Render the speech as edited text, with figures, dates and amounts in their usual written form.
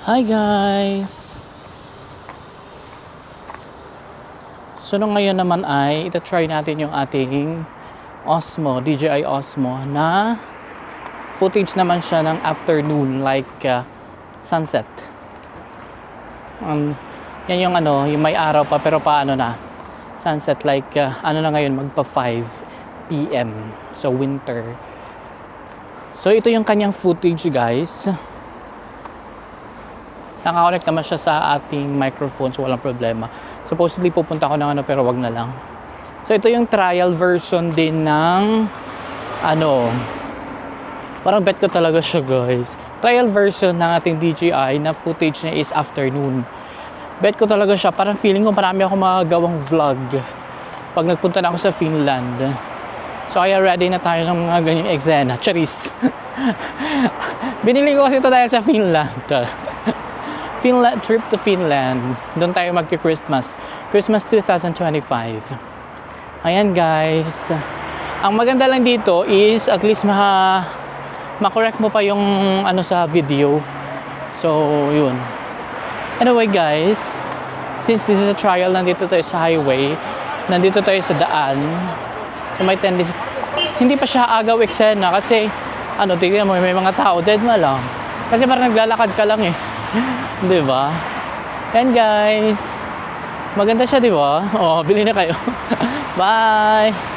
Hi guys! So nung ngayon naman ay ita-try natin yung ating Osmo, DJI Osmo na footage naman siya ng afternoon like sunset. Yan yung yung may araw pa pero paano na sunset like na ngayon magpa 5 PM. So winter. So ito yung kanyang footage guys. Naka-connect naman siya sa ating microphone so walang problema. Supposedly pupunta ko ng pero wag na lang. So ito yung trial version din ng parang bet ko talaga siya guys. Trial version ng ating DJI na footage niya is afternoon. Bet ko talaga siya. Parang feeling ko marami ako magagawang vlog pag nagpunta na ako sa Finland. So kaya ready na tayo ng mga ganyang eksena. Charis. Binili ko kasi ito dahil sa Finland. Finland trip to Finland. Doon tayo magki-Christmas. Christmas 2025. Ayan guys. Ang maganda lang dito is at least ma-correct mo pa yung sa video. So, yun. Anyway guys, since this is a trial, nandito tayo sa highway. Nandito tayo sa daan. So may tendency. Hindi pa siya agaw eksena kasi tignan mo may mga tao dead ma lang. Kasi parang naglalakad ka lang eh. 'Di ba? Yan guys. Maganda siya, 'di ba? Oh, bili na kayo. Bye.